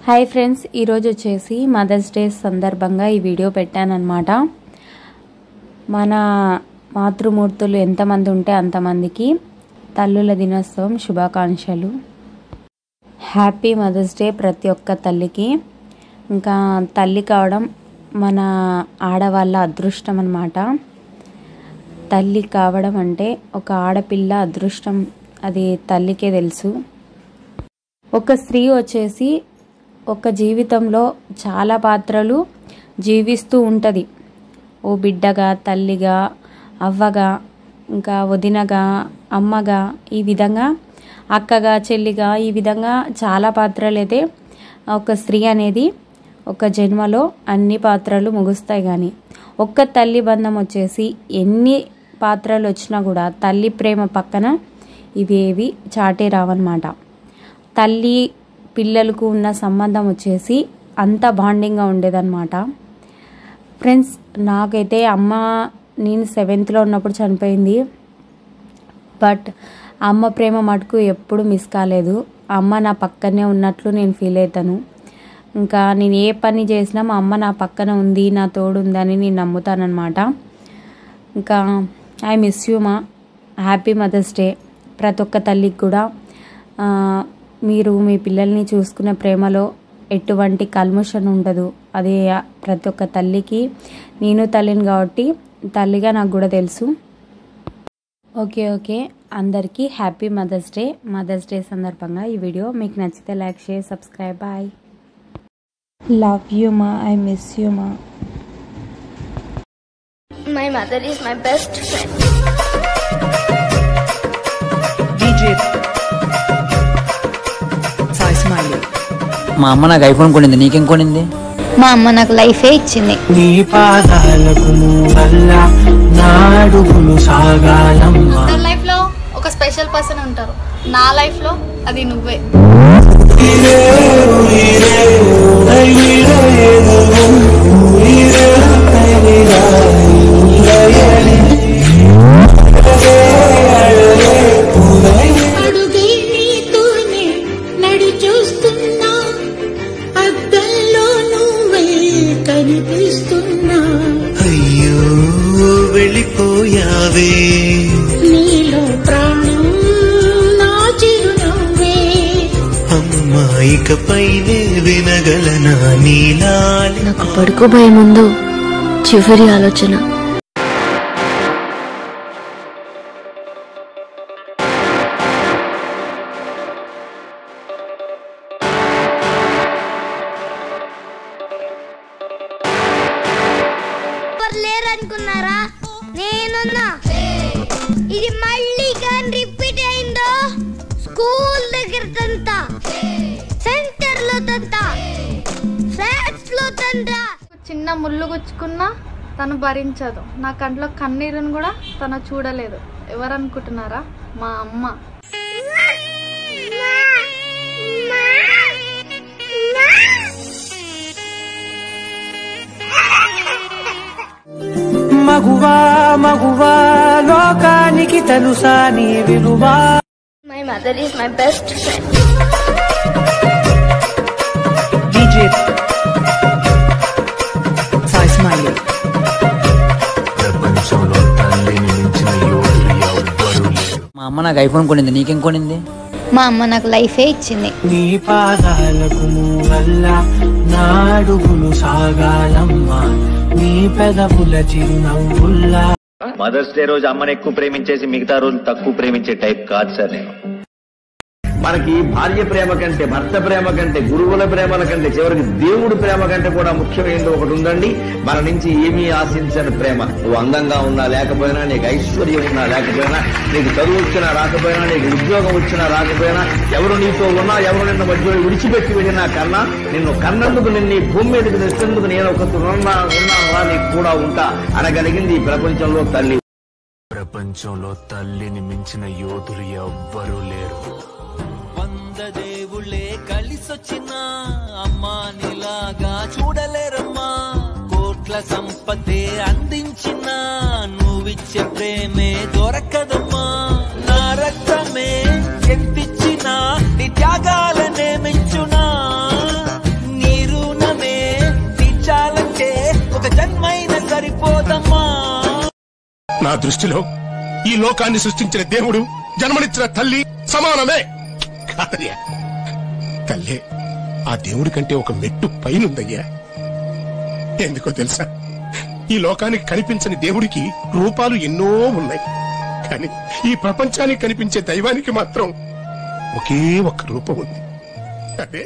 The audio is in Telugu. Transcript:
హాయ్ ఫ్రెండ్స్, ఈరోజు వచ్చేసి మదర్స్ డే సందర్భంగా ఈ వీడియో పెట్టానన్నమాట. మన మాతృమూర్తులు ఎంతమంది ఉంటే అంతమందికి తల్లుల దినోత్సవం శుభాకాంక్షలు. హ్యాపీ మదర్స్ డే ప్రతి ఒక్క తల్లికి. ఇంకా తల్లి కావడం మన ఆడవాళ్ళ అదృష్టం అన్నమాట. తల్లి కావడం అంటే ఒక ఆడపిల్ల అదృష్టం, అది తల్లికే తెలుసు. ఒక స్త్రీ వచ్చేసి ఒక జీవితంలో చాలా పాత్రలు జీవిస్తూ ఉంటుంది. ఓ బిడ్డగా, తల్లిగా, అవ్వగా, ఇంకా వదినగా, అమ్మగా, ఈ విధంగా అక్కగా, చెల్లిగా, ఈ విధంగా చాలా పాత్రలు అయితే ఒక స్త్రీ అనేది ఒక జన్మలో అన్ని పాత్రలు ముగుస్తాయి. కానీ ఒక్క తల్లి బంధం వచ్చేసి ఎన్ని పాత్రలు వచ్చినా కూడా తల్లి ప్రేమ పక్కన ఇవేవి చాటే రావన్నమాట. తల్లి పిల్లలకు ఉన్న సంబంధం వచ్చేసి అంత బాండింగ్గా ఉండేదన్నమాట. ఫ్రెండ్స్, నాకైతే అమ్మ నేను 7th ఉన్నప్పుడు చనిపోయింది. బట్ అమ్మ ప్రేమ మటుకు ఎప్పుడు మిస్ కాలేదు. అమ్మ నా పక్కనే ఉన్నట్లు నేను ఫీల్ అవుతాను. ఇంకా నేను ఏ పని చేసినా మా అమ్మ నా పక్కన ఉంది, నా తోడు ఉందని నేను నమ్ముతానన్నమాట. ఇంకా ఐ మిస్ యూ మా. Happy mother's day. ప్రతి ఒక్క తల్లికి కూడా మీరు మీ పిల్లల్ని చూసుకునే ప్రేమలో ఎటువంటి కల్మషం ఉండదు. అదే ప్రతి ఒక్క తల్లికి. నేను తల్లిని కాబట్టి తల్లిగా నాకు కూడా తెలుసు. ఓకే అందరికీ happy mother's day. Mother's day సందర్భంగా ఈ వీడియో మీకు నచ్చితే like, share, subscribe. Bye. Love you మా. ఐ మిస్ యూ మా. My mother is my best friend. మా అమ్మ నాకు ఐఫోన్ కొనింది, నీకేం కొనింది? మా అమ్మ నాకు లైఫే ఇచ్చింది. నీ పాదాలకు మూవల్లా నాడుగులు సాగాలమ్మా. నా లైఫ్ లో ఒక స్పెషల్ పర్సన్ ఉంటారు. నా లైఫ్ లో అది నువ్వే. అయ్యో వెళ్ళిపోయావే, నీలో ప్రాణం నా చిరునవ్వే. అమ్మాయికపైనే వినగలనా నీలాలి. నాకు పడుకోబోయే ముందు చివరి ఆలోచన, లేరనుకున్నారా? నేనున్నా. ఇది మళ్ళీ కానీ రిపీట్ అయిందో స్కూల్ దగ్గర తంతా, సెంటర్ లో తంతా, ఫ్లాట్స్ లో తంతా. చిన్న ముళ్ళు గుచ్చుకున్నా తను భరించదు. నా కంట్లో కన్నీరుని కూడా తను చూడలేదు. ఎవరనుకుంటున్నారా? మా అమ్మ. మగువా మగువా లోకానికి తెలుసా నీ విలువా. My mother is my best friend. ప్రపంచంలో తల్లిని మించిన యోధులు ఎవ్వరూ లేరు. మా అమ్మ నాకు ఐఫోన్ కొనింది, నీకేం కొనింది? మా అమ్మ నాకు లైఫే ఇచ్చింది. నీ పాదాలకు మూవల్లా నాడుగులు సాగాలమ్మా, నీ పెదవుల చిరునవ్వుల్లా. మదర్స్ డే రోజు అమ్మని ఎక్కువ ప్రేమించేసి మిగతా రోజు తక్కువ ప్రేమించే టైప్ కాదు సార్ నేను. మనకి భార్య ప్రేమ కంటే, భర్త ప్రేమ కంటే, గురువుల ప్రేమల కంటే, చివరికి దేవుడి ప్రేమ కంటే కూడా ముఖ్యమైనది ఒకటి ఉందండి. మన నుంచి ఏమీ ఆశించని ప్రేమ. నువ్వు అందంగా ఉన్నా లేకపోయినా, నీకు ఐశ్వర్యం ఉన్నా లేకపోయినా, నీకు చదువు వచ్చినా రాకపోయినా, నీకు ఉద్యోగం వచ్చినా రాకపోయినా, ఎవరు నీతో ఉన్నా, ఎవరు నిన్న మధ్యలో విడిచిపెట్టి వెళ్ళినా కన్నా, నిన్ను కన్నందుకు, నిన్ను ఈ భూమి మీదకి తెచ్చేందుకు నేను ఒక ఉన్నావా నీకు కూడా ఉంటా అనగలిగింది ఈ ప్రపంచంలో తల్లి. ప్రపంచంలో తల్లిని మించిన యోధులు ఎవ్వరూ లేరు. 100 దేవుళ్ళే కలిసొచ్చినా అమ్మా నీలాగా చూడలేరమ్మా. కోట్ల సంపదే అందించిన నువ్విచ్చే ప్రేమే దొరకదమ్మా. నా రక్తమే ఎంతిచ్చినా నీ త్యాగాలనే మెచ్చునా. నా దృష్టిలో ఈ లోకాన్ని సృష్టించిన దేవుడు జన్మనిచ్చిన తల్లి సమానమే కాదయ్యా. తల్లే ఆ దేవుడి కంటే ఒక మెట్టు పైనుందయ్యా. ఎందుకో తెలుసా, ఈ లోకానికి కనిపించని దేవుడికి రూపాలు ఎన్నో ఉన్నాయి, కానీ ఈ ప్రపంచానికి కనిపించే దైవానికి మాత్రం ఒకే ఒక్క రూపం ఉంది. అదే